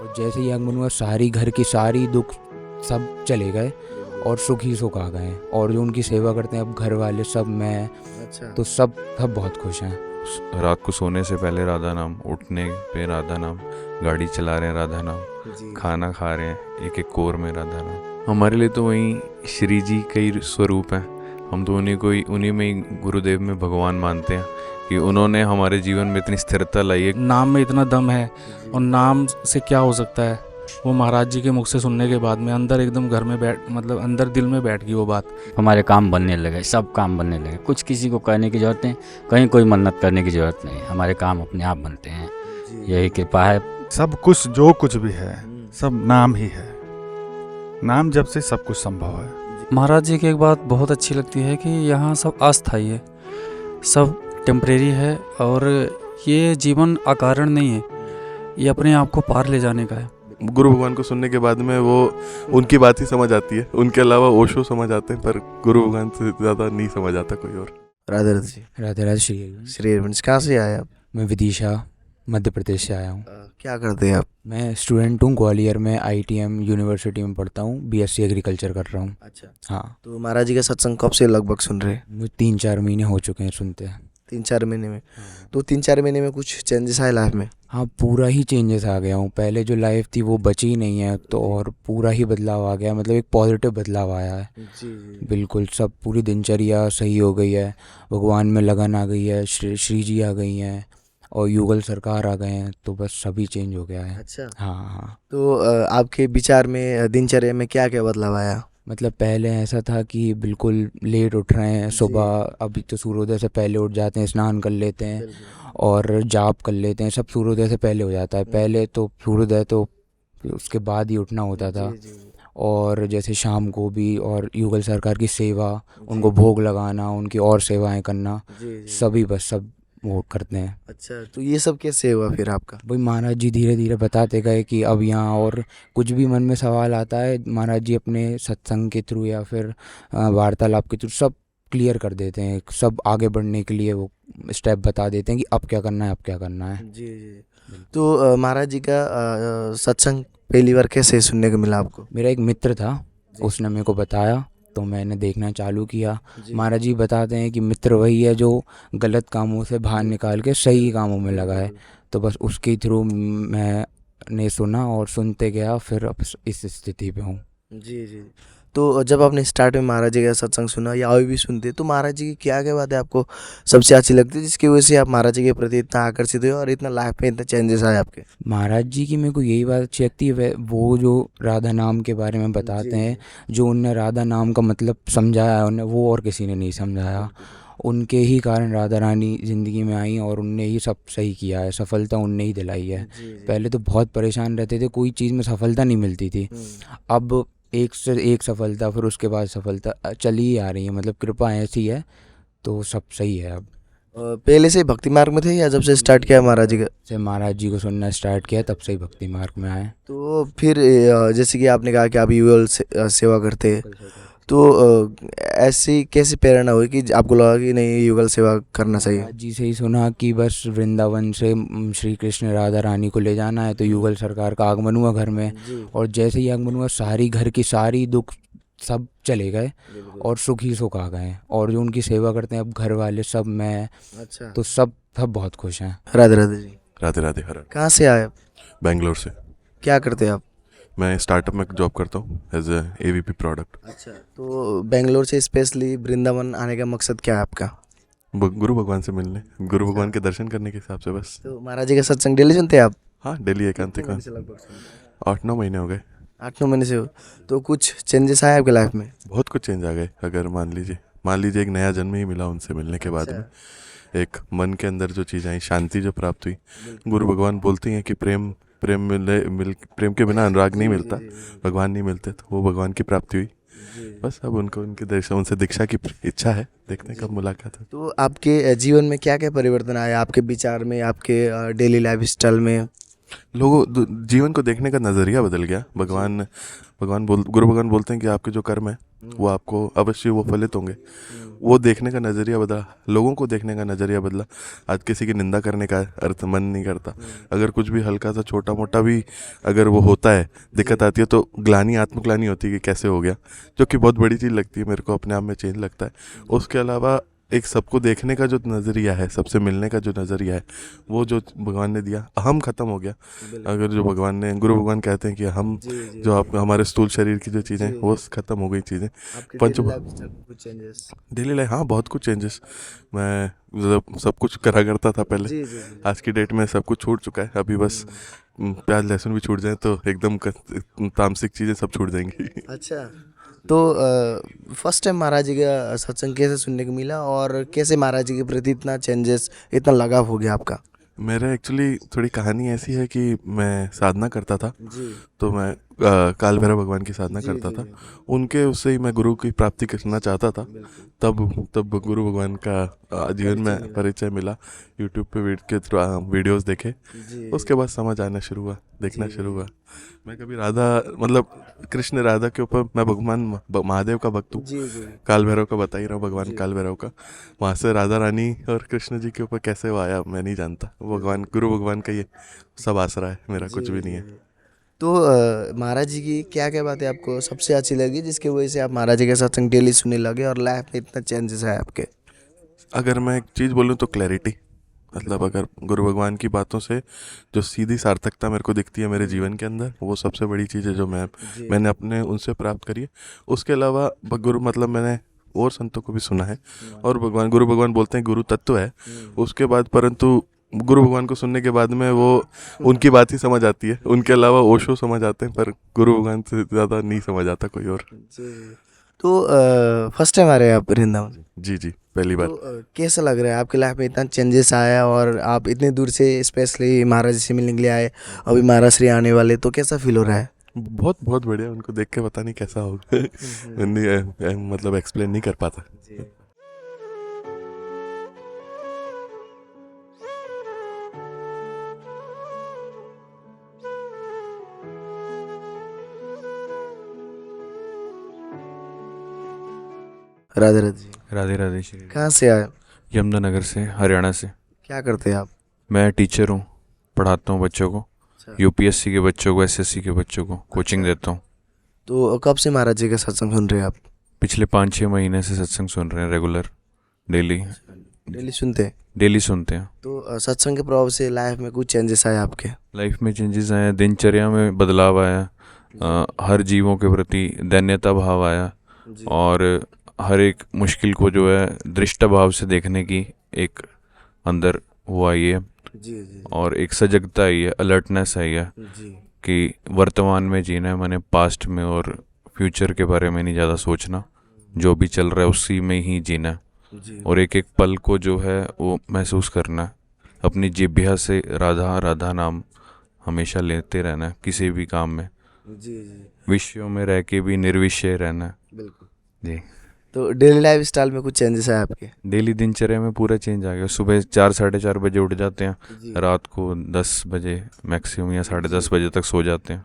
और जैसे ही आगमन हुआ सारी घर की सारी दुख सब चले गए और सुख ही सुख आ गए हैं। और जो उनकी सेवा करते हैं अब घर वाले सब, मैं, अच्छा। तो सब सब बहुत खुश हैं। रात को सोने से पहले राधा नाम, उठने पे राधा नाम, गाड़ी चला रहे हैं राधा नाम, जी। खाना खा रहे हैं एक एक कोर में राधा नाम। हमारे लिए तो वही श्री जी के ही स्वरूप हैं। हम तो उन्हीं में ही गुरुदेव में भगवान मानते हैं कि उन्होंने हमारे जीवन में इतनी स्थिरता लाई है। नाम में इतना दम है और नाम से क्या हो सकता है, वो महाराज जी के मुख से सुनने के बाद में अंदर एकदम घर में बैठ, मतलब अंदर दिल में बैठ गई वो बात। हमारे काम बनने लगे, सब काम बनने लगे, कुछ किसी को कहने की ज़रूरत नहीं, कहीं कोई मन्नत करने की ज़रूरत नहीं, हमारे काम अपने आप बनते हैं, यही कृपा है। सब कुछ जो कुछ भी है सब नाम ही है। नाम जब से सब कुछ संभव है। महाराज जी की एक बात बहुत अच्छी लगती है कि यहाँ सब अस्थायी है, सब टेम्परेरी है और ये जीवन अकारण नहीं है, ये अपने आप को पार ले जाने का है। गुरु भगवान को सुनने के बाद में वो उनकी बात ही समझ आती है। उनके अलावा ओशो समझ आते हैं, पर गुरु भगवान से ज़्यादा नहीं समझ आता कोई और। राधे राधे जी। राधे राधे श्री हरिवंश। श्री हरिवंश, कहाँ से आए आप? मैं विदिशा मध्य प्रदेश से आया हूँ। क्या करते हैं आप? मैं स्टूडेंट हूँ, ग्वालियर में ITM यूनिवर्सिटी में पढ़ता हूँ, BSc एग्रीकल्चर कर रहा हूँ। अच्छा। हाँ, तो महाराज जी का सत्संग कब से लगभग सुन रहे हैं? मुझे 3-4 महीने हो चुके हैं सुनते हैं। 3-4 महीने में? तो 3-4 महीने में कुछ चेंजेस आए लाइफ में? हाँ, पूरा ही चेंजेस आ गया हूँ। पहले जो लाइफ थी वो बची ही नहीं है, तो और पूरा ही बदलाव आ गया, मतलब एक पॉजिटिव बदलाव आया है। जी। बिल्कुल, सब पूरी दिनचर्या सही हो गई है, भगवान में लगन आ गई है, श्री जी आ गई हैं और युगल सरकार आ गए हैं, तो बस सभी चेंज हो गया है। अच्छा। हाँ हाँ। तो आपके विचार में दिनचर्या में क्या क्या बदलाव आया? मतलब पहले ऐसा था कि बिल्कुल लेट उठ रहे हैं सुबह, अभी तो सूर्योदय से पहले उठ जाते हैं, स्नान कर लेते हैं और जाप कर लेते हैं, सब सूर्योदय से पहले हो जाता है। पहले तो सूर्योदय तो उसके बाद ही उठना होता था। और जैसे शाम को भी और युगल सरकार की सेवा, उनको भोग लगाना, उनकी और सेवाएं करना, सभी बस सब वो करते हैं। अच्छा, तो ये सब कैसे हुआ फिर आपका? भाई महाराज जी धीरे धीरे बताते गए कि अब यहाँ और कुछ भी मन में सवाल आता है, महाराज जी अपने सत्संग के थ्रू या फिर वार्तालाप के थ्रू सब क्लियर कर देते हैं। सब आगे बढ़ने के लिए वो स्टेप बता देते हैं कि अब क्या करना है, अब क्या करना है। जी जी। तो महाराज जी का सत्संग पहली बार कैसे सुनने को मिला आपको? मेरा एक मित्र था, उसने मेरे को बताया, तो मैंने देखना चालू किया। महाराज जी बताते हैं कि मित्र वही है जो गलत कामों से बाहर निकाल के सही कामों में लगा है। तो बस उसके थ्रू मैंने सुना और सुनते गया, फिर अब इस स्थिति पे हूँ। जी जी। तो जब आपने स्टार्ट में महाराज जी का सत्संग सुना या अभी भी सुनते, तो महाराज जी की क्या क्या बातें आपको सबसे अच्छी लगती है जिसकी वजह से आप महाराज जी के प्रति इतना आकर्षित हुए और इतना लाइफ में इतना चेंजेस आए आपके? महाराज जी की मेरे को यही बात अच्छी लगती है, वो जो राधा नाम के बारे में बताते हैं, जो उनने राधा नाम का मतलब समझाया है उन्हें, वो और किसी ने नहीं समझाया। उनके ही कारण राधा रानी ज़िंदगी में आई और उनने ही सब सही किया है, सफलता उनने ही दिलाई है। पहले तो बहुत परेशान रहते थे, कोई चीज़ में सफलता नहीं मिलती थी। अब एक से एक सफलता, फिर उसके बाद सफलता चली ही आ रही है, मतलब कृपा ऐसी है, तो सब सही है। अब पहले से भक्ति मार्ग में थे या जब से स्टार्ट किया महाराज जी का? से महाराज जी को सुनना स्टार्ट किया तब से ही भक्ति मार्ग में आए। तो फिर जैसे कि आपने कहा कि आप युगल सेवा करते हैं, तो ऐसी कैसी प्रेरणा हुई कि आपको लगा कि नहीं युगल सेवा करना चाहिए? महाराज जी से ही सुना कि बस वृंदावन से श्री कृष्ण राधा रानी को ले जाना है, तो युगल सरकार का आगमन हुआ घर में। और जैसे ही आगमन हुआ सारी घर की सारी दुख सब चले गए और सुख ही सुख आ गए हैं। और जो उनकी सेवा करते हैं अब घर वाले सब, मैं, अच्छा। तो सब सब बहुत खुश हैं। राधे राधे जी। राधे राधे हरण। कहाँ से आए आप? बेंगलोर से। क्या करते हैं आप? मैं स्टार्टअप में जॉब करता हूँ एज ए AVP प्रोडक्ट। अच्छा। तो बेंगलोर से स्पेशली वृंदावन आने का मकसद क्या है आपका? गुरु भगवान से मिलने, गुरु भगवान के दर्शन करने के हिसाब से बस। तो महाराज जी का सत्संग डेली सुनते हैं आप? हाँ, डेली एकांतिक। 8-9 महीने हो गए। 8-9 महीने से हो। तो कुछ चेंजेस आए आपके लाइफ में? बहुत कुछ चेंज आ गए। अगर मान लीजिए एक नया जन्म ही मिला उनसे मिलने के बाद में, एक मन के अंदर जो चीज़ आई, शांति जो प्राप्त हुई। गुरु भगवान बोलती हैं कि प्रेम के बिना अनुराग नहीं मिलता, भगवान नहीं मिलते, तो वो भगवान की प्राप्ति हुई। बस अब उनको उनके दर्शन, उनसे दीक्षा की इच्छा है, देखते हैं कब मुलाकात है। तो आपके जीवन में क्या क्या परिवर्तन आया आपके विचार में, आपके डेली लाइफ स्टाइल में? जीवन को देखने का नज़रिया बदल गया। गुरु भगवान बोलते हैं कि आपके जो कर्म है वो आपको अवश्य वो फलित होंगे। वो देखने का नज़रिया बदला, लोगों को देखने का नज़रिया बदला। आज किसी की निंदा करने का अर्थ मन नहीं करता। अगर कुछ भी हल्का सा छोटा मोटा भी अगर वो होता है, दिक्कत आती है, तो ग्लानी, आत्मग्लानी होती है कि कैसे हो गया, जो कि बहुत बड़ी चीज़ लगती है मेरे को, अपने आप में चेंज लगता है। उसके अलावा एक सबको देखने का जो नज़रिया है, सबसे मिलने का जो नज़रिया है, वो जो भगवान ने दिया, अहम ख़त्म हो गया। अगर जो गुरु भगवान कहते हैं कि हम जो आप हमारे स्थूल शरीर की जो चीज़ें, वो ख़त्म हो गई चीज़ें। पंच डेली लाइफ, हाँ बहुत कुछ चेंजेस। मैं मतलब सब कुछ करा करता था पहले, आज की डेट में सब कुछ छूट चुका है। अभी बस प्याज लहसुन भी छूट जाए तो एकदम तामसिक चीज़ें सब छूट जाएंगी। अच्छा, तो फर्स्ट टाइम महाराज जी का सत्संग कैसे सुनने को मिला और कैसे महाराज जी के प्रति इतना चेंजेस, इतना लगाव हो गया आपका? मेरा एक्चुअली थोड़ी कहानी ऐसी है कि मैं साधना करता था, तो मैं काल भैरव भगवान की साधना करता था। उनके उससे ही मैं गुरु की प्राप्ति करना चाहता था। तब गुरु भगवान का जीवन में परिचय मिला। यूट्यूब पे के थ्रू वीडियोस देखे, उसके बाद समझ आना शुरू हुआ, देखना शुरू हुआ। मैं कभी राधा, मतलब कृष्ण राधा के ऊपर, मैं भगवान महादेव का भक्त हूँ, काल भैरव का बता ही रहा हूँ, भगवान काल भैरव का। वहाँ से राधा रानी और कृष्ण जी के ऊपर कैसे वो आया मैं नहीं जानता। भगवान, गुरु भगवान का ये सब आसरा है, मेरा कुछ भी नहीं है। तो महाराज जी की क्या क्या बातें आपको सबसे अच्छी लगी जिसकी वजह से आप महाराज जी के सत्संग डेली सुनने लगे और लाइफ में इतना चेंजेस आए आपके? अगर मैं एक चीज़ बोलूँ तो क्लैरिटी, मतलब अगर गुरु भगवान की बातों से जो सीधी सार्थकता मेरे को दिखती है मेरे जीवन के अंदर, वो सबसे बड़ी चीज़ है जो मैंने अपने उनसे प्राप्त करी है। उसके अलावा गुरु, मतलब मैंने और संतों को भी सुना है, और गुरु भगवान बोलते हैं गुरु तत्व है। उसके बाद परंतु गुरु भगवान को सुनने के बाद में वो उनकी बात ही समझ आती है। उनके अलावा ओशो समझ आते हैं, पर गुरु भगवान से ज़्यादा नहीं समझ आता कोई और। तो फर्स्ट टाइम आ रहे हैं आप वृंदावन? जी जी, पहली बार। तो कैसा लग रहा है आपकी लाइफ में इतना चेंजेस आया और आप इतने दूर से स्पेशली महाराज जी से मिलने के लिए आए, अभी महाराज श्री आने वाले, तो कैसा फील हो रहा है? बहुत बहुत बढ़िया। उनको देख के पता नहीं कैसा होगा। मतलब एक्सप्लेन नहीं कर पाता। राधे राधे जी। राधे राधे श्री। कहाँ से आए? यमुनानगर से, हरियाणा से। क्या करते हैं आप? मैं टीचर हूँ, पढ़ाता हूँ बच्चों को, यूपीएससी के बच्चों को, एसएससी के बच्चों को कोचिंग देता हूँ। तो कब से महाराज जी का सत्संग सुन रहे हैं आप? पिछले 5-6 महीने से सत्संग सुन रहे हैं, रेगुलर, डेली सुनते हैं? डेली सुनते हैं। तो सत्संग के प्रभाव से लाइफ में कुछ चेंजेस आए आपके? लाइफ में चेंजेस आए, दिनचर्या में बदलाव आया, हर जीवों के प्रति दैन्यता भाव आया, और हर एक मुश्किल को जो है दृष्टा भाव से देखने की एक अंदर वो आई है, और एक सजगता आई है, अलर्टनेस आई है कि वर्तमान में जीना है, मैंने पास्ट में और फ्यूचर के बारे में नहीं ज़्यादा सोचना, जो भी चल रहा है उसी में ही जीना है, और एक एक पल को जो है वो महसूस करना है। अपनी जिह्वा से राधा राधा नाम हमेशा लेते रहना है, किसी भी काम में, विषयों में रह के भी निर्विषय रहना है। बिल्कुल जी। तो डेली लाइफ स्टाइल में कुछ चेंजेस आए आपके? डेली दिनचर्या में पूरा चेंज आ गया। सुबह 4-4:30 बजे उठ जाते हैं, रात को 10 बजे मैक्सिमम या 10:30 बजे तक सो जाते हैं।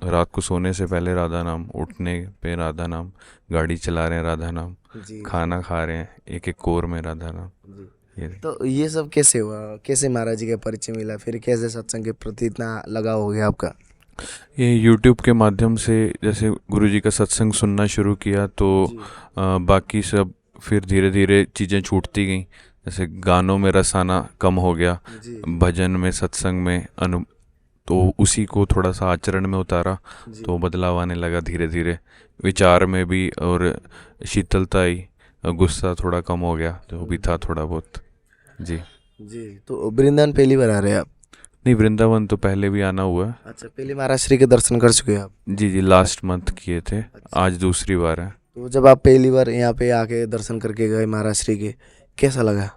रात को सोने से पहले राधा नाम, उठने पे राधा नाम, गाड़ी चला रहे हैं राधा नाम, खाना खा रहे हैं एक एक कोर में राधा नाम। तो ये सब कैसे हुआ? कैसे महाराज जी का परिचय मिला? फिर कैसे सत्संग के प्रति इतना लगाव हो गया आपका? ये YouTube के माध्यम से जैसे गुरुजी का सत्संग सुनना शुरू किया तो बाकी सब फिर धीरे धीरे चीज़ें छूटती गईं। जैसे गानों में रस आना कम हो गया, भजन में, सत्संग में तो उसी को थोड़ा सा आचरण में उतारा तो बदलाव आने लगा धीरे धीरे। विचार में भी और शीतलता आई, गुस्सा थोड़ा कम हो गया जो भी था थोड़ा बहुत। जी। तो वृंदावन पहली बार आ रहे हैं आप? नहीं, वृंदावन तो पहले भी आना हुआ है। अच्छा, पहले महाराज श्री के दर्शन कर चुके हैं आप? जी जी, लास्ट मंथ किए थे। आज दूसरी बार है। तो जब आप पहली बार यहाँ पे आके दर्शन करके गए महाराज श्री के, कैसा लगा?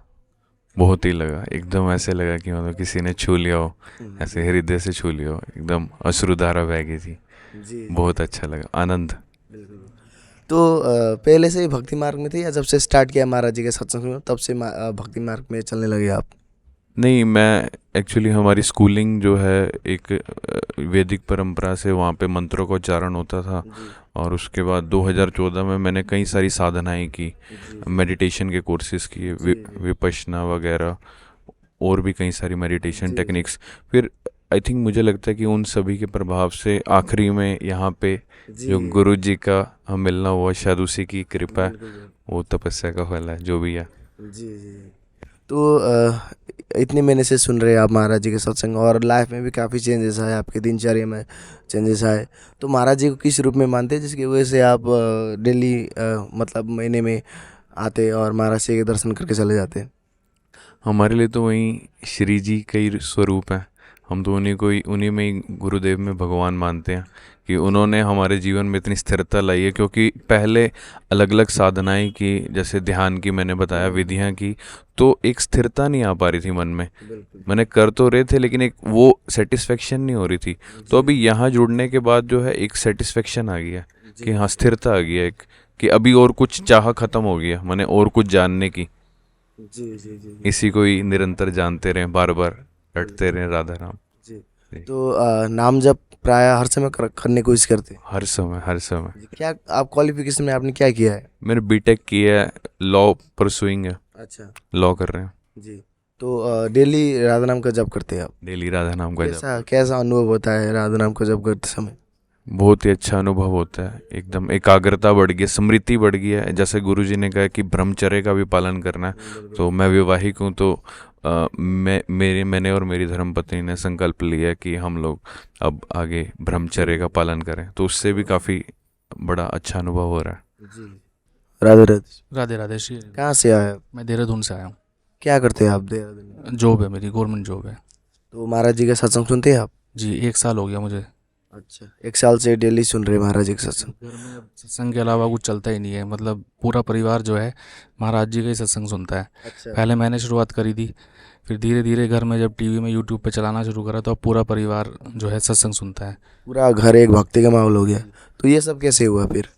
बहुत ही लगा, एकदम ऐसे लगा कि मतलब किसी ने छू लिया हो, ऐसे हृदय से छू लिया हो, एकदम अश्रुधारा बह गई थी। बहुत अच्छा लगा, आनंद। तो पहले से ही भक्ति मार्ग में थे या जब से स्टार्ट किया महाराज जी के सत्संग में तब से भक्ति मार्ग में चलने लगे आप? नहीं, मैं एक्चुअली हमारी स्कूलिंग जो है एक वैदिक परंपरा से, वहाँ पे मंत्रों का उच्चारण होता था। और उसके बाद 2014 में मैंने कई सारी साधनाएं की, मेडिटेशन के कोर्सेज किए, विपश्यना वगैरह, और भी कई सारी मेडिटेशन टेक्निक्स। फिर आई थिंक मुझे लगता है कि उन सभी के प्रभाव से आखिरी में यहाँ पे जो गुरु जी का हम मिलना हुआ, शायद उसी की कृपा है, वो तपस्या का फल है जो भी है। जी जी। तो इतने महीने से सुन रहे हैं आप महाराज जी के सत्संग, और लाइफ में भी काफ़ी चेंजेस आए, आपके दिनचर्या में चेंजेस आए। तो महाराज जी को किस रूप में मानते हैं जिसकी वजह से आप डेली मतलब महीने में आते और महाराज जी के दर्शन करके चले जाते हैं? हमारे लिए तो वही श्री जी का ही स्वरूप है। हम तो उन्हीं में ही गुरुदेव में भगवान मानते हैं कि उन्होंने हमारे जीवन में इतनी स्थिरता लाई है। क्योंकि पहले अलग अलग साधनाएं की, जैसे ध्यान की मैंने बताया, विधियां की, तो एक स्थिरता नहीं आ पा रही थी मन में। मैंने कर तो रहे थे लेकिन एक वो सेटिस्फेक्शन नहीं हो रही थी। तो अभी यहाँ जुड़ने के बाद जो है एक सेटिस्फेक्शन आ गया कि हाँ, स्थिरता आ गया एक, कि अभी और कुछ चाह खत्म हो गया, मैंने और कुछ जानने की। जी जी जी इसी को ही निरंतर जानते रहें, बार बार रटते रहें राधा नाम। जी। तो नाम जब प्राय हर समय करने की कोशिश करते हैं? हर समय, हर समय। क्या आप क्वालिफिकेशन में आपने क्या किया है? मैंने बीटेक किया है, लॉ परसुइंग है, अच्छा लॉ कर रहे हैं। जी। तो डेली राधा नाम का जप करते हैं आप? डेली राधा नाम का जप। कैसा कैसा अनुभव होता है राधा नाम का जप करते समय? बहुत ही अच्छा अनुभव होता है, एकदम एकाग्रता बढ़ गई, स्मृति बढ़ गई है। जैसे गुरुजी ने कहा कि ब्रह्मचर्य का भी पालन करना है, तो मैं विवाहिक हूँ, तो मैंने और मेरी धर्मपत्नी ने संकल्प लिया कि हम लोग अब आगे ब्रह्मचर्य का पालन करें, तो उससे भी काफ़ी बड़ा अच्छा अनुभव हो रहा है। जी। राधे राधे। राधे राधे श्री। कहाँ से आए आप? मैं देहरादून से आया हूँ। क्या करते हैं आप देहरादून में? जॉब है मेरी, गवर्नमेंट जॉब है। तो महाराज जी का सत्संग सुनते हैं आप? जी, 1 साल हो गया मुझे। अच्छा, 1 साल से डेली सुन रहे हैं महाराज जी का सत्संग? घर में अब सत्संग के अलावा कुछ चलता ही नहीं है, मतलब पूरा परिवार जो है महाराज जी का ही सत्संग सुनता है। अच्छा। पहले मैंने शुरुआत करी थी, फिर धीरे धीरे घर में जब टीवी में यूट्यूब पे चलाना शुरू करा तो अब पूरा परिवार जो है सत्संग सुनता है। पूरा घर एक भक्ति का माहौल हो गया। तो ये सब कैसे हुआ फिर?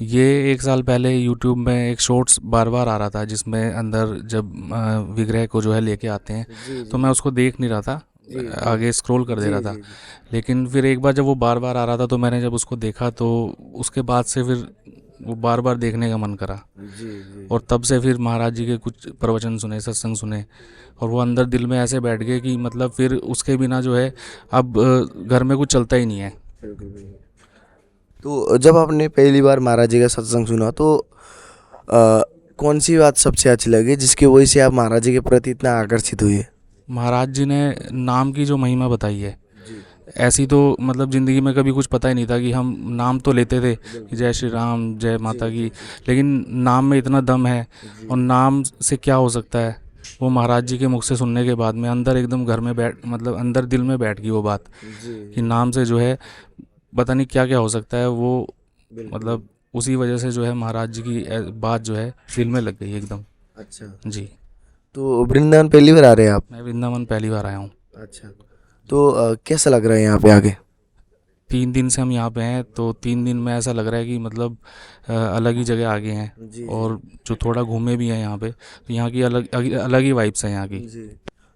ये 1 साल पहले यूट्यूब में एक शॉर्ट्स बार बार आ रहा था, जिसमें अंदर जब विग्रह को जो है लेके आते हैं, तो मैं उसको देख नहीं रहा था, आगे स्क्रॉल कर दे रहा था। लेकिन फिर एक बार जब वो बार बार आ रहा था तो मैंने जब उसको देखा तो उसके बाद से फिर वो बार बार देखने का मन करा। और तब से फिर महाराज जी के कुछ प्रवचन सुने, सत्संग सुने, और वो अंदर दिल में ऐसे बैठ गए कि मतलब फिर उसके बिना जो है अब घर में कुछ चलता ही नहीं है। तो जब आपने पहली बार महाराज जी का सत्संग सुना तो कौन सी बात सबसे अच्छी लगी जिसकी वजह से आप महाराज जी के प्रति इतना आकर्षित हुए? महाराज जी ने नाम की जो महिमा बताई है, ऐसी तो मतलब ज़िंदगी में कभी कुछ पता ही नहीं था। कि हम नाम तो लेते थे कि जय श्री राम, जय माता की, लेकिन नाम में इतना दम है और नाम से क्या हो सकता है, वो महाराज जी के मुख से सुनने के बाद में अंदर एकदम घर में मतलब अंदर दिल में बैठ गई वो बात कि नाम से जो है पता नहीं क्या क्या हो सकता है। वो मतलब उसी वजह से जो है महाराज जी की बात जो है दिल में लग गई एकदम। अच्छा। जी। तो वृंदावन पहली बार आ रहे हैं आप? मैं वृंदावन पहली बार आया हूँ। अच्छा। तो कैसा लग रहा है यहाँ पे आके? 3 दिन से हम यहाँ पे हैं, तो 3 दिन में ऐसा लग रहा है कि मतलब अलग ही जगह आ गए हैं। और जो थोड़ा घूमे भी हैं यहाँ पे, तो यहाँ की अलग ही वाइब्स हैं यहाँ की।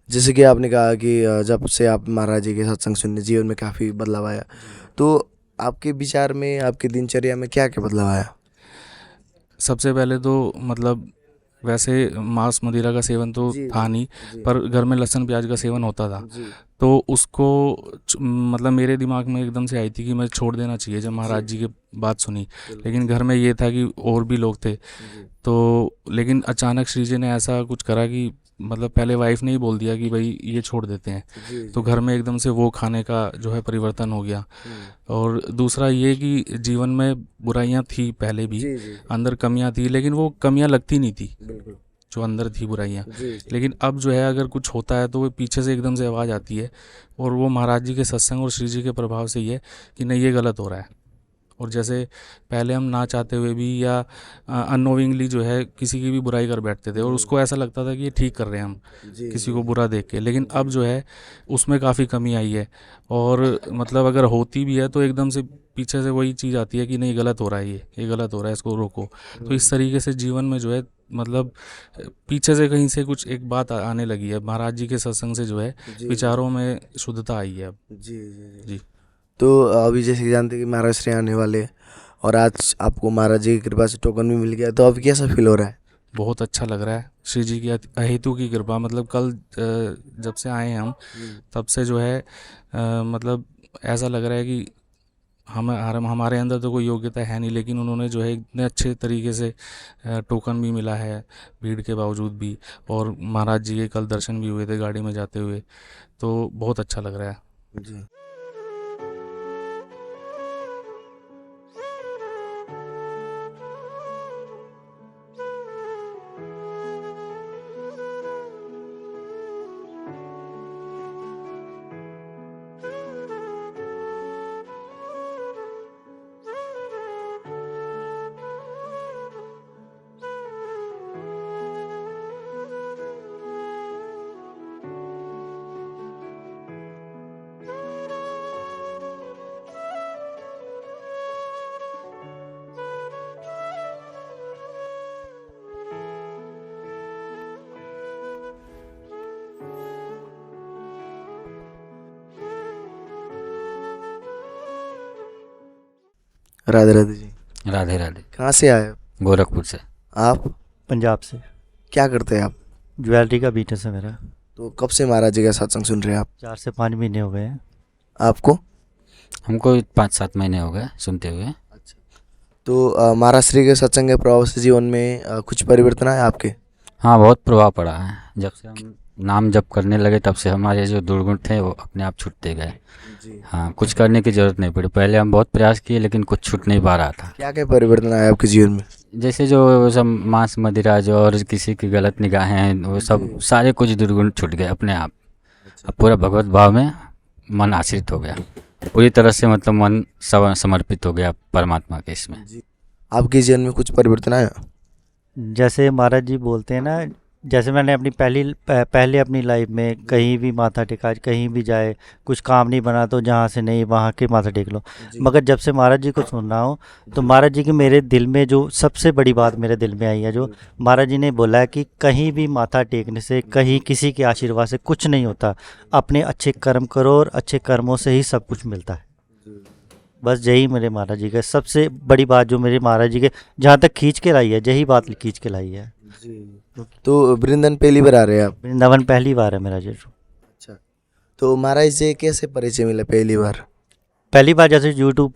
जैसे कि आपने कहा कि जब से आप महाराज जी के सत्संग सुनने जीवन में काफ़ी बदलाव आया, तो आपके विचार में, आपकी दिनचर्या में क्या क्या बदलाव आया? सबसे पहले तो मतलब वैसे मांस मदिरा का सेवन तो था नहीं, पर घर में लहसुन प्याज का सेवन होता था। तो उसको मतलब मेरे दिमाग में एकदम से आई थी कि मैं छोड़ देना चाहिए जब महाराज जी की बात सुनी। लेकिन घर में ये था कि और भी लोग थे, तो लेकिन अचानक श्री जी ने ऐसा कुछ करा कि मतलब पहले वाइफ ने ही बोल दिया कि भाई ये छोड़ देते हैं, तो घर में एकदम से वो खाने का जो है परिवर्तन हो गया। और दूसरा ये कि जीवन में बुराइयां थी पहले भी, अंदर कमियां थी, लेकिन वो कमियां लगती नहीं थी जो अंदर थी बुराइयां। लेकिन अब जो है अगर कुछ होता है तो वो पीछे से एकदम से आवाज़ आती है, और वो महाराज जी के सत्संग और श्री जी के प्रभाव से ही है कि नहीं, ये गलत हो रहा है। और जैसे पहले हम ना चाहते हुए भी या अननोविंगली जो है किसी की भी बुराई कर बैठते थे और उसको ऐसा लगता था कि ये ठीक कर रहे हैं हम किसी को बुरा देख के, लेकिन अब जो है उसमें काफ़ी कमी आई है। और मतलब अगर होती भी है तो एकदम से पीछे से वही चीज़ आती है कि नहीं गलत हो रहा है, ये गलत हो रहा है, इसको रोको। तो इस तरीके से जीवन में जो है मतलब पीछे से कहीं से कुछ एक बात आने लगी है। महाराज जी के सत्संग से जो है विचारों में शुद्धता आई है अब। जी जी जी। तो अभी जैसे कि जानते हैं कि महाराज श्री आने वाले हैं, और आज आपको महाराज जी की कृपा से टोकन भी मिल गया, तो अभी कैसा फील हो रहा है? बहुत अच्छा लग रहा है, श्री जी की अहेतु की कृपा। मतलब कल जब से आए हैं हम तब से जो है मतलब ऐसा लग रहा है कि हमारे अंदर तो कोई योग्यता है नहीं, लेकिन उन्होंने जो है इतने अच्छे तरीके से टोकन भी मिला है भीड़ के बावजूद भी, और महाराज जी के कल दर्शन भी हुए थे गाड़ी में जाते हुए, तो बहुत अच्छा लग रहा है। जी। राधे राधे जी। राधे राधे। कहाँ से आए गोरखपुर से। आप? पंजाब से। क्या करते हैं आप? ज्वेलरी का बिजनेस है मेरा। तो कब से महाराज जी का सत्संग सुन रहे हैं आप? 4 से 5 महीने हो गए हैं। आपको? हमको 5-7 महीने हो गए सुनते हुए। तो महाराज श्री के सत्संग के प्रभाव से जीवन में कुछ परिवर्तन आए आपके? हाँ, बहुत प्रभाव पड़ा है। जब से हम नाम जप करने लगे तब से हमारे जो दुर्गुण थे वो अपने आप छूटते गए। हाँ, कुछ करने की ज़रूरत नहीं पड़ी। पहले हम बहुत प्रयास किए लेकिन कुछ छूट नहीं पा रहा था। क्या क्या परिवर्तन आए आपके जीवन में? जैसे जो सब मांस मदिरा जो और किसी की गलत निगाहें हैं वो सब सारे कुछ दुर्गुण छूट गए अपने आप। अब पूरा भगवत भाव में मन आश्रित हो गया, पूरी तरह से मतलब मन समर्पित हो गया परमात्मा के इसमें। आपके जीवन में कुछ परिवर्तन आया? जैसे महाराज जी बोलते हैं ना, जैसे मैंने अपनी पहले अपनी लाइफ में कहीं भी माथा टेका, कहीं भी जाए कुछ काम नहीं बना तो जहाँ से नहीं वहाँ के माथा टेक लो। मगर जब से महाराज जी को सुन रहा हूँ तो महाराज जी की मेरे दिल में जो सबसे बड़ी बात मेरे दिल में आई है, जो महाराज जी ने बोला है कि कहीं भी माथा टेकने से, कहीं किसी के आशीर्वाद से कुछ नहीं होता। अपने अच्छे कर्म करो और अच्छे कर्मों से ही सब कुछ मिलता है। बस यही मेरे महाराज जी का सबसे बड़ी बात, जो मेरे महाराज जी के जहाँ तक खींच के लाई है, यही बात खींच के लाई है। तो वृंदावन पहली बार आ रहे हैं आप? वृंदावन पहली बार है मेरा जी। अच्छा, तो महाराज से कैसे परिचय मिला पहली बार? पहली बार जैसे यूट्यूब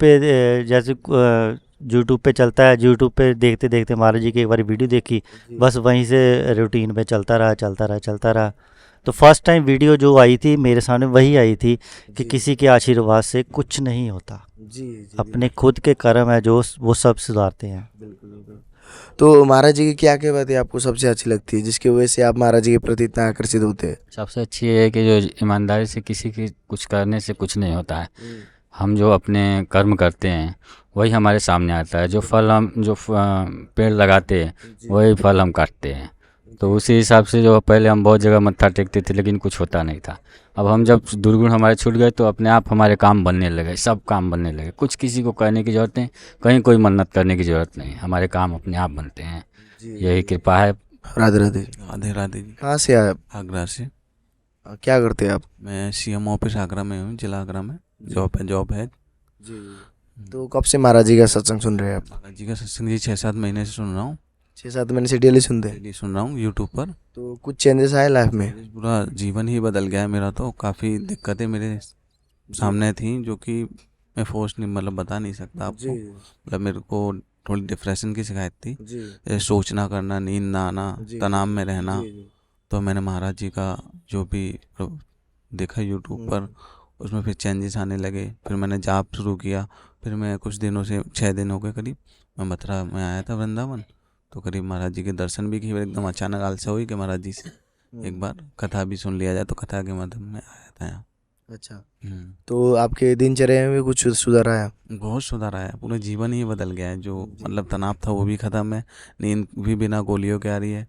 पे चलता है, यूट्यूब पे देखते देखते महाराज जी की एक बार वीडियो देखी, बस वहीं से रूटीन में चलता रहा। तो फर्स्ट टाइम वीडियो जो आई थी मेरे सामने वही आई थी कि किसी के आशीर्वाद से कुछ नहीं होता। अपने खुद के कर्म है जो वो सब सुधारते हैं। तो महाराज जी की क्या क्या बातें आपको सबसे अच्छी लगती है जिसकी वजह से आप महाराज जी के प्रति इतना आकर्षित होते हैं? सबसे अच्छी ये है कि जो ईमानदारी से किसी की कुछ करने से कुछ नहीं होता है। हम जो अपने कर्म करते हैं वही हमारे सामने आता है। जो फल हम पेड़ लगाते हैं वही फल हम काटते हैं। तो उसी हिसाब से जो पहले हम बहुत जगह मत्था टेकते थे लेकिन कुछ होता नहीं था। अब हम जब दुर्गुण हमारे छूट गए तो अपने आप हमारे काम बनने लगे, सब काम बनने लगे। कुछ किसी को कहने की ज़रूरत नहीं, कहीं कोई मन्नत करने की ज़रूरत नहीं, हमारे काम अपने आप बनते हैं। यही कृपा है। राधे राधे। राधे राधे जी। कहाँ से आए आप? आगरा से। क्या करते हैं आप? मैं सीएम ऑफिस आगरा में हूँ, जिला आगरा में जॉब है जी। तो कब से महाराज जी का सत्संग सुन रहे हैं आप? महाराज जी का सत्संग जी 6-7 महीने से सुन रहा हूँ। 6-7 महीने से डेली सुनते हैं? डेली सुन रहा हूँ यूट्यूब पर। तो कुछ चेंजेस आए लाइफ में? पूरा जीवन ही बदल गया है मेरा। तो काफ़ी दिक्कतें मेरे सामने थी जो कि मैं फोर्स नहीं मतलब बता नहीं सकता आपको। मतलब मेरे को थोड़ी डिप्रेशन की शिकायत थी, सोचना करना, नींद ना आना, तनाव में रहना। तो मैंने महाराज जी का जो भी देखा यूट्यूब पर, उसमें फिर चेंजेस आने लगे। फिर मैंने जाप शुरू किया। फिर मैं कुछ दिनों से 6 दिन हो गए करीब, मैं मथुरा में आया था वृंदावन। तो करीब महाराज जी के दर्शन भी किए। एकदम अचानक आलसा हुई कि महाराज जी से एक बार कथा भी सुन लिया जाए, तो कथा के माध्यम में आया था यहाँ। अच्छा, हम्म, तो आपके दिनचर्या में भी कुछ सुधार आया? बहुत सुधार आया, पूरा जीवन ही बदल गया है। जो मतलब तनाव था वो भी ख़त्म है, नींद भी बिना गोलियों के आ रही है,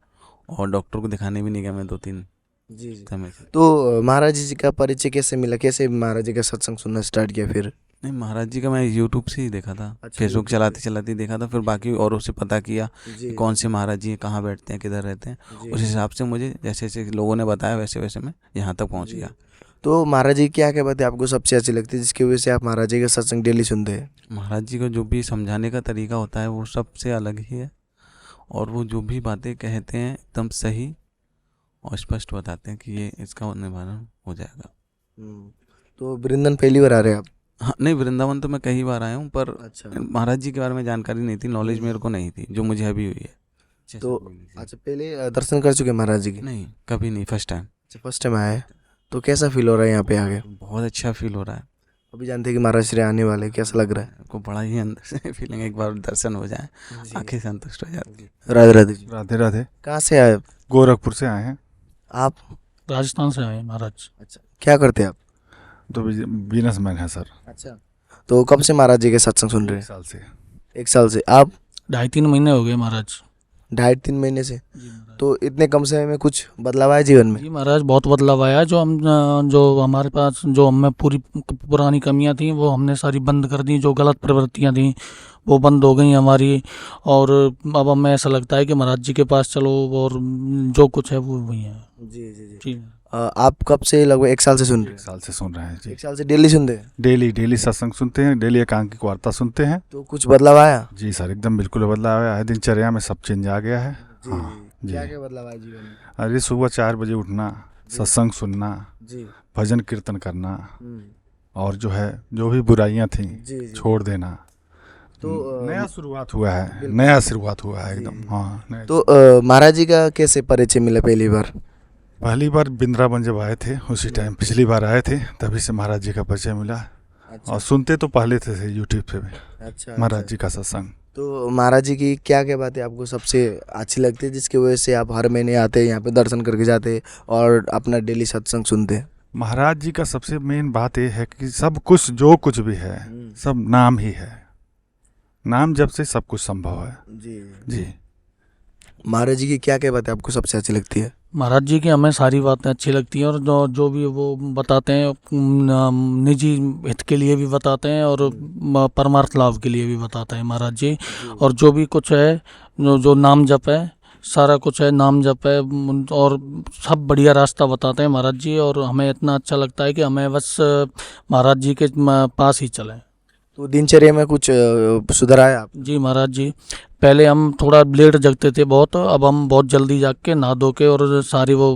और डॉक्टर को दिखाने भी नहीं गया मैं 2-3 जी, जी। समय से। तो महाराज जी का परिचय कैसे मिला? कैसे महाराज जी का सत्संग सुनना स्टार्ट किया फिर? नहीं, महाराज जी का मैं यूट्यूब से ही देखा था, अच्छा, फेसबुक YouTube चलाते चलाते ही देखा था, फिर बाकी औरों से पता किया जी, कि कौन से महाराज जी हैं, कहाँ बैठते हैं, किधर रहते हैं। जी। उस हिसाब से मुझे जैसे जैसे लोगों ने बताया वैसे वैसे मैं यहाँ तक पहुँच जी। गया। तो महाराज जी क्या क्या बातें आपको सबसे अच्छी लगती है जिसकी वजह से आप महाराज जी का सत्संग डेली सुनते हैं? महाराज जी का जो भी समझाने का तरीका होता है वो सबसे अलग ही है, और वो जो भी बातें कहते हैं एकदम सही और स्पष्ट बताते हैं कि ये इसका निवारण हो जाएगा। तो वृंदावन पहली बार आ रहे हैं आप? हाँ, नहीं, वृंदावन तो मैं कई बार आया हूँ, पर अच्छा, महाराज जी के बारे में जानकारी नहीं थी, नॉलेज मेरे को नहीं थी, जो मुझे अभी हुई है। तो अच्छा, पहले दर्शन कर चुके हैं महाराज जी के? नहीं, कभी नहीं, फर्स्ट टाइम। अच्छा, फर्स्ट टाइम आए हैं। तो कैसा फील हो रहा है यहाँ पे आके? बहुत अच्छा फील हो रहा है। अभी जानते हैं कि महाराज श्री आने वाले हैं, कैसा लग रहा है? को बड़ा ही अंदर से फीलिंग, एक बार दर्शन हो जाए आंखें संतुष्ट हो जाती है। राधे राधे जी। राधे राधे। कहाँ से आए आप? गोरखपुर से आए हैं। आप? राजस्थान से आए महाराज। अच्छा, क्या करते हैं आप? तो बिजनेसमैन है सर। अच्छा, तो कब से महाराज जी के सत्संग सुन रहे 1 हैं? साल से। 1 साल से। आप? 2.5-3 महीने हो गए महाराज। 2.5-3 महीने से। जी महाराज। तो इतने कम समय में कुछ बदलाव आया जीवन में? जी महाराज, बहुत बदलाव आया। जो हमारे पास जो हमें पूरी पुरानी कमियां थी वो हमने सारी बंद कर दी। जो गलत प्रवृत्तियां थी वो बंद हो गई हमारी, और अब हमें ऐसा लगता है कि महाराज जी के पास चलो और जो कुछ है वो वही है। जी जी जी। जी आप कब से? लगभग 1 साल से सुन रहे 1 साल से सुन रहे हैं जी। 1 साल से डेली सुनते हैं? डेली डेली सत्संग सुनते हैं, डेली एकांकिक वार्ता सुनते हैं। तो कुछ बदलाव आया? जी सर, एकदम बिल्कुल बदलाव आया है, दिनचर्या में सब चेंज आ गया है। जी हाँ जी। जी। क्या क्या बदलाव आया जीवन में? अरे सुबह 4 बजे उठना, सत्संग सुनना, जी। भजन कीर्तन करना, हम्म, और जो है जो भी बुराइयां थी जी जी। छोड़ देना। तो नया शुरुआत हुआ है, बिल्कुल। नया शुरुआत हुआ है जी। एकदम। हाँ नया। तो महाराज जी का कैसे परिचय मिला पहली बार? पहली बार वृंदावन जब आए थे उसी टाइम, पिछली बार आए थे तभी से महाराज जी का परिचय मिला। और सुनते तो पहले थे यूट्यूब पे भी अच्छा, महाराज जी का सत्संग। तो महाराज जी की क्या क्या बातें आपको सबसे अच्छी लगती है जिसकी वजह से आप हर महीने आते हैं यहाँ पे दर्शन करके जाते हैं और अपना डेली सत्संग सुनते हैं? महाराज जी का सबसे मेन बात यह है कि सब कुछ जो कुछ भी है सब नाम ही है। नाम जब से सब कुछ संभव है जी जी। महाराज जी की क्या क्या बातें आपको सबसे अच्छी लगती है? महाराज जी की हमें सारी बातें अच्छी लगती हैं, और जो भी वो बताते हैं निजी हित के लिए भी बताते हैं और परमार्थ लाभ के लिए भी बताते हैं महाराज जी। और जो भी कुछ है, जो नाम जप है, सारा कुछ है, नाम जप है, और सब बढ़िया रास्ता बताते हैं महाराज जी। और हमें इतना अच्छा लगता है कि हमें बस महाराज जी के पास ही चलें। तो दिनचर्या में कुछ सुधार आया आप? जी महाराज जी, पहले हम थोड़ा लेट जगते थे बहुत, अब हम बहुत जल्दी जाग के नहा धो के और सारी वो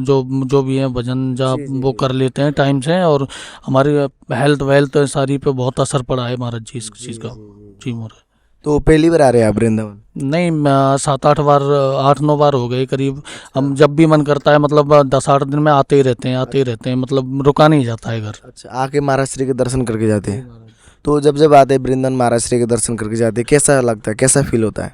जो भी है भजन जाप वो कर लेते हैं टाइम से, और हमारी हेल्थ वेल्थ सारी पे बहुत असर पड़ा है महाराज जी इस चीज़ का। जी महाराज। तो पहली बार आ रहे हैं आप वृंदावन? नहीं, 7-8 बार, 8-9 बार हो गए करीब। हम जब भी मन करता है, मतलब 10-8 दिन में आते ही रहते हैं, मतलब रुका नहीं जाता है घर। अच्छा, आके महाराज श्री के दर्शन करके जाते हैं? तो जब आते हैं वृंदावन महाराज श्री के दर्शन करके जाते हैं, कैसा लगता है, कैसा फील होता है?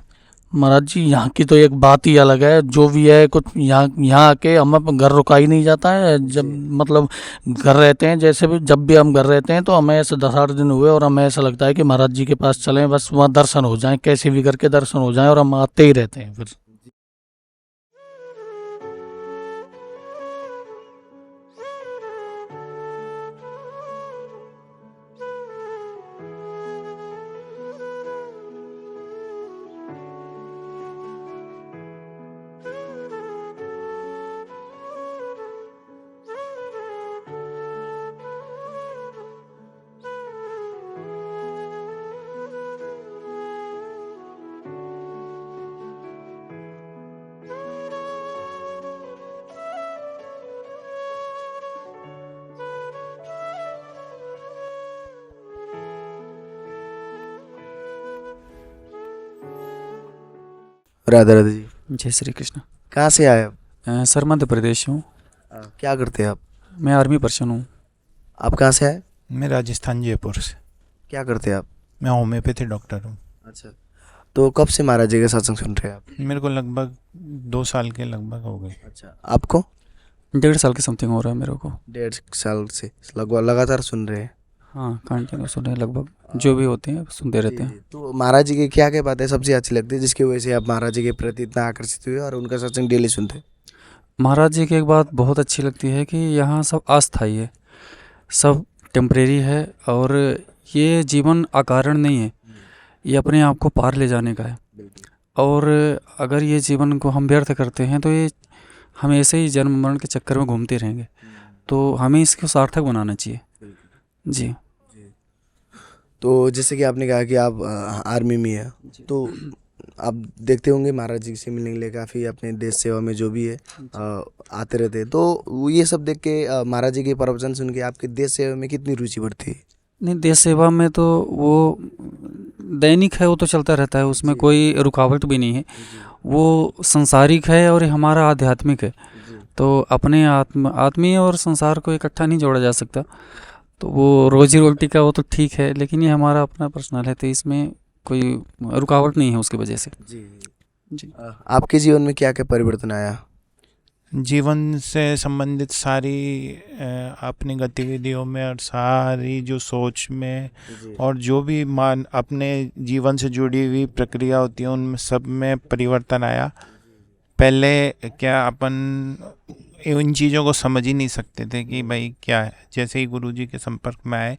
महाराज जी यहाँ की तो एक बात ही अलग है। जो भी है कुछ यहाँ आके हम घर रुका ही नहीं जाता है। जब मतलब घर रहते हैं, जैसे भी जब भी हम घर रहते हैं तो हमें ऐसे 10-8 दिन हुए और हमें ऐसा लगता है कि महाराज जी के पास चलें, बस वहाँ दर्शन हो जाएं, कैसे भी करके दर्शन हो जाएं, और हम आते ही रहते हैं फिर। राधे राधे जी। जय श्री कृष्ण। कहाँ से आए आप? सर मध्य प्रदेश हूँ, क्या करते हैं आप? मैं आर्मी पर्सन हूँ। आप कहाँ से आए? मैं राजस्थान जयपुर से। क्या करते हैं आप? मैं होम्योपैथी डॉक्टर हूँ। अच्छा, तो कब से महाराज जी के सत्संग सुन रहे हैं आप? मेरे को लगभग 2 साल के लगभग हो गए। अच्छा, आपको? 1.5 साल के समथिंग हो रहा है मेरे को। 1.5 साल से लगभग लगातार सुन रहे हैं। हाँ, कंटिन्यू सुन रहे हैं, लगभग जो भी होते हैं सुनते रहते हैं। तो महाराज जी की क्या क्या बातें सबसे अच्छी लगती है जिसकी वजह से आप महाराज जी के प्रति इतना आकर्षित हुए और उनका सत्संग डेली सुनते? महाराज जी की एक बात बहुत अच्छी लगती है कि यहाँ सब अस्थाई है, सब टेम्परेरी है, और ये जीवन अकारण नहीं है, ये अपने आप को पार ले जाने का है। और अगर ये जीवन को हम व्यर्थ करते हैं तो ये हम ऐसे ही जन्म मरण के चक्कर में घूमते रहेंगे, तो हमें इसको सार्थक बनाना चाहिए जी। तो जैसे कि आपने कहा कि आप आर्मी में है, तो आप देखते होंगे महाराज जी से मिलने के लिए काफ़ी अपने देश सेवा में जो भी है आते रहते हैं, तो ये सब देख के महाराज जी के प्रवचन सुन के आपके देश सेवा में कितनी रुचि बढ़ती है? नहीं, देश सेवा में तो वो दैनिक है, वो तो चलता रहता है, उसमें कोई रुकावट भी नहीं है। वो संसारिक है और हमारा आध्यात्मिक है, तो अपने आत्मीय और संसार को इकट्ठा नहीं जोड़ा जा सकता। तो वो रोजी रोटी का वो तो ठीक है, लेकिन ये हमारा अपना पर्सनल है, तो इसमें कोई रुकावट नहीं है उसकी वजह से जी। आपके जीवन में क्या क्या परिवर्तन आया? जीवन से संबंधित सारी अपनी गतिविधियों में और सारी जो सोच में और जो भी अपने जीवन से जुड़ी हुई प्रक्रिया होती है उनमें सब में परिवर्तन आया। पहले क्या अपन इन चीज़ों को समझ ही नहीं सकते थे कि भाई क्या है। जैसे ही गुरुजी के संपर्क में आए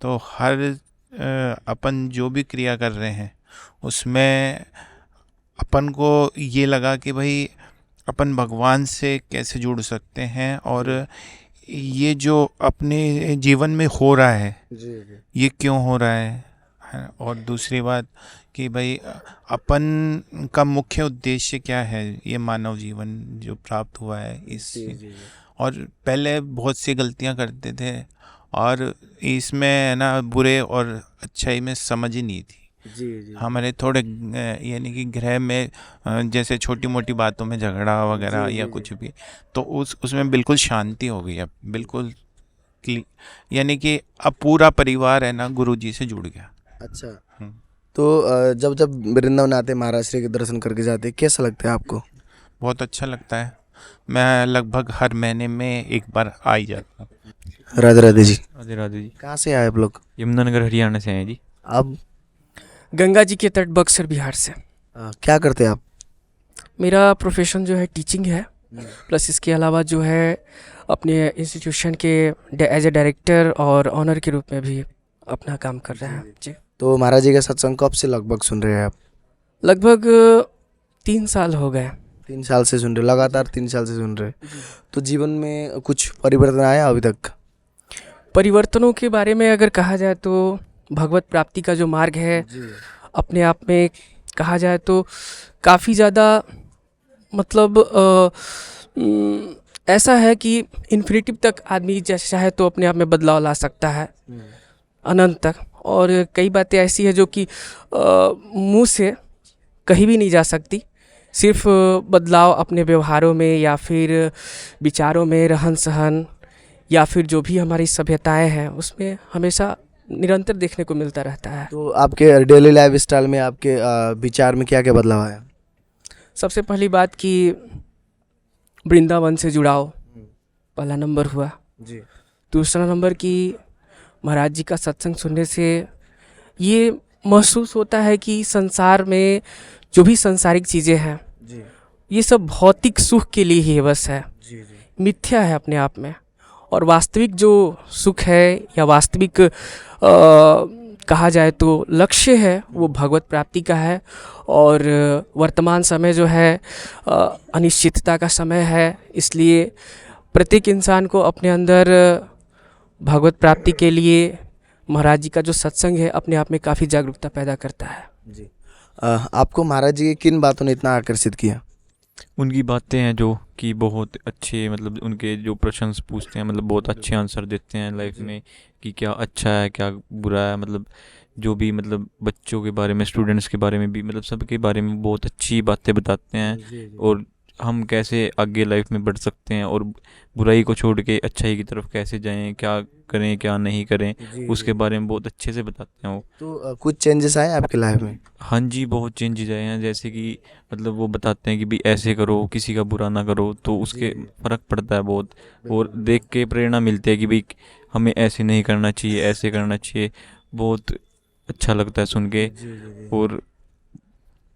तो हर अपन जो भी क्रिया कर रहे हैं उसमें अपन को ये लगा कि भाई अपन भगवान से कैसे जुड़ सकते हैं, और ये जो अपने जीवन में हो रहा है ये क्यों हो रहा है। और दूसरी बात कि भाई अपन का मुख्य उद्देश्य क्या है, ये मानव जीवन जो प्राप्त हुआ है इस। और पहले बहुत सी गलतियां करते थे और इसमें ना बुरे और अच्छाई में समझ ही नहीं थी। हमारे थोड़े यानी कि ग्रह में जैसे छोटी मोटी बातों में झगड़ा वगैरह या कुछ भी, तो उसमें बिल्कुल शांति हो गई। अब बिल्कुल यानी कि अब पूरा परिवार है ना गुरुजी से जुड़ गया। अच्छा, तो जब जब वृंदावन आते महाराज श्री के दर्शन करके जाते कैसा लगता है आपको? बहुत अच्छा लगता है। मैं लगभग हर महीने में एक बार आ ही जाता हूँ। राधे राधे जी। राधे राधे जी। कहाँ से आए आप लोग? यमुनानगर हरियाणा से हैं जी। आप? गंगा जी के तट बक्सर बिहार से। क्या करते हैं आप? मेरा प्रोफेशन जो है टीचिंग है, प्लस इसके अलावा जो है अपने इंस्टीट्यूशन के एज ए डायरेक्टर और ऑनर के रूप में भी अपना काम कर रहे हैं जी। तो महाराज जी का सत्संग कब से लगभग सुन रहे हैं आप? लगभग 3 साल हो गए। 3 साल से सुन रहे, लगातार 3 साल से सुन रहे। तो जीवन में कुछ परिवर्तन आया अभी तक? परिवर्तनों के बारे में अगर कहा जाए तो भगवत प्राप्ति का जो मार्ग है अपने आप में कहा जाए तो काफ़ी ज़्यादा मतलब ऐसा है कि इन्फिनिटी तक आदमी जैसे चाहे तो अपने आप में बदलाव ला सकता है, अनंत तक। और कई बातें ऐसी है जो कि मुंह से कहीं भी नहीं जा सकती। सिर्फ बदलाव अपने व्यवहारों में या फिर विचारों में, रहन सहन या फिर जो भी हमारी सभ्यताएं हैं उसमें हमेशा निरंतर देखने को मिलता रहता है। तो आपके डेली लाइफ स्टाइल में आपके विचार में क्या क्या बदलाव आया? सबसे पहली बात कि वृंदावन से जुड़ाव पहला नंबर हुआ जी। दूसरा नंबर कि महाराज जी का सत्संग सुनने से ये महसूस होता है कि संसार में जो भी सांसारिक चीज़ें हैं ये सब भौतिक सुख के लिए ही बस है, मिथ्या है अपने आप में। और वास्तविक जो सुख है या वास्तविक कहा जाए तो लक्ष्य है वो भगवत प्राप्ति का है। और वर्तमान समय जो है अनिश्चितता का समय है, इसलिए प्रत्येक इंसान को अपने अंदर भगवत प्राप्ति के लिए महाराज जी का जो सत्संग है अपने आप में काफ़ी जागरूकता पैदा करता है जी। आपको महाराज जी की किन बातों ने इतना आकर्षित किया? उनकी बातें हैं जो कि बहुत अच्छे, मतलब उनके जो प्रश्न पूछते हैं मतलब बहुत अच्छे आंसर देते हैं लाइफ में कि क्या अच्छा है क्या बुरा है, मतलब जो भी मतलब बच्चों के बारे में, स्टूडेंट्स के बारे में भी, मतलब सबके बारे में बहुत अच्छी बातें बताते हैं। और हम कैसे आगे लाइफ में बढ़ सकते हैं और बुराई को छोड़ के अच्छाई की तरफ कैसे जाएं, क्या करें क्या नहीं करें, उसके बारे में बहुत अच्छे से बताते हैं वो। तो कुछ चेंजेस आए आपके लाइफ में? हाँ जी, बहुत चेंजेस आए हैं। जैसे कि मतलब वो बताते हैं कि भी ऐसे करो, किसी का बुरा ना करो, तो उसके फ़र्क पड़ता है बहुत। और देख के प्रेरणा मिलती है कि भाई हमें ऐसे नहीं करना चाहिए, ऐसे करना चाहिए। बहुत अच्छा लगता है सुन के और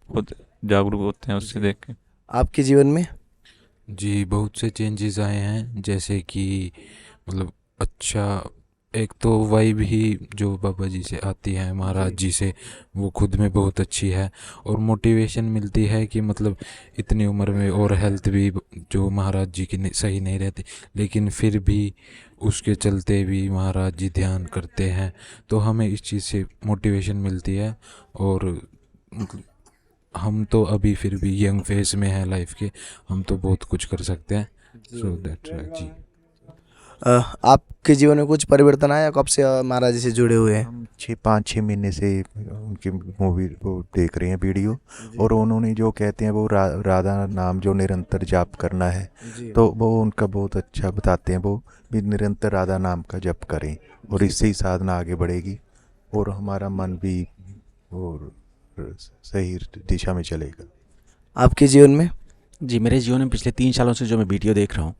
बहुत जागरूक होते हैं उससे देख के। आपके जीवन में? जी बहुत से चेंजेस आए हैं, जैसे कि मतलब अच्छा, एक तो वाइब ही जो बाबा जी से आती है, महाराज जी से, वो खुद में बहुत अच्छी है। और मोटिवेशन मिलती है कि मतलब इतनी उम्र में और हेल्थ भी जो महाराज जी की सही नहीं रहती, लेकिन फिर भी उसके चलते भी महाराज जी ध्यान करते हैं, तो हमें इस चीज़ से मोटिवेशन मिलती है। और मतलब हम तो अभी फिर भी यंग फेज में हैं लाइफ के, हम तो बहुत कुछ कर सकते हैं। सो दैट जी। आपके जीवन में कुछ परिवर्तन आया कब से महाराज जी से जुड़े हुए हैं? हम 5-6 महीने से उनकी मूवी वो देख रहे हैं वीडियो, और उन्होंने जो कहते हैं वो राधा नाम जो निरंतर जाप करना है, तो वो उनका बहुत अच्छा बताते हैं। वो भी निरंतर राधा नाम का जप करें और इससे ही साधना आगे बढ़ेगी और हमारा मन भी और सही दिशा में चलेगा। आपके जीवन में? जी मेरे जीवन में पिछले 3 सालों से जो मैं वीडियो देख रहा हूँ,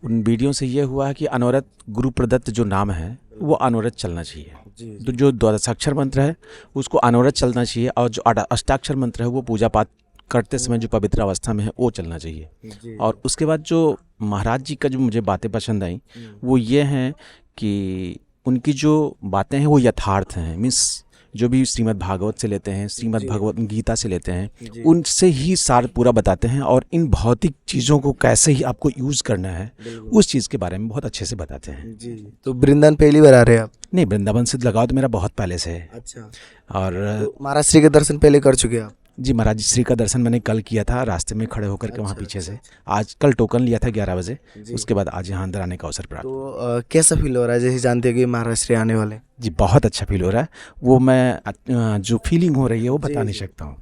उन वीडियो से ये हुआ है कि अनवरत गुरु प्रदत्त जो नाम है वो अनवरत चलना चाहिए। तो जो द्वादशाक्षर मंत्र है उसको अनवरत चलना चाहिए, और जो अष्टाक्षर मंत्र है वो पूजा पाठ करते समय जो पवित्र अवस्था में है वो चलना चाहिए। और उसके बाद जो महाराज जी का जो मुझे बातें पसंद आई वो ये हैं कि उनकी जो बातें हैं वो यथार्थ हैं। मीन्स जो भी श्रीमद् भागवत से लेते हैं, श्रीमद् भगवत गीता से लेते हैं, उनसे ही सार पूरा बताते हैं। और इन भौतिक चीज़ों को कैसे ही आपको यूज़ करना है उस चीज़ के बारे में बहुत अच्छे से बताते हैं। तो वृंदावन पहली बार आ रहे हैं आप? नहीं, वृंदावन से लगाव तो मेरा बहुत पहले से है। अच्छा। और तो महाराज श्री के दर्शन पहले कर चुके हैं आप? जी महाराज श्री का दर्शन मैंने कल किया था, रास्ते में खड़े होकर के वहाँ पीछे से। आज कल टोकन लिया था 11 बजे, उसके बाद आज यहाँ अंदर आने का अवसर प्राप्त। तो कैसा फील हो रहा है जैसे जानते हैं कि महाराज श्री आने वाले? जी बहुत अच्छा फील हो रहा है। वो मैं जो फीलिंग हो रही है वो बता नहीं सकता हूँ।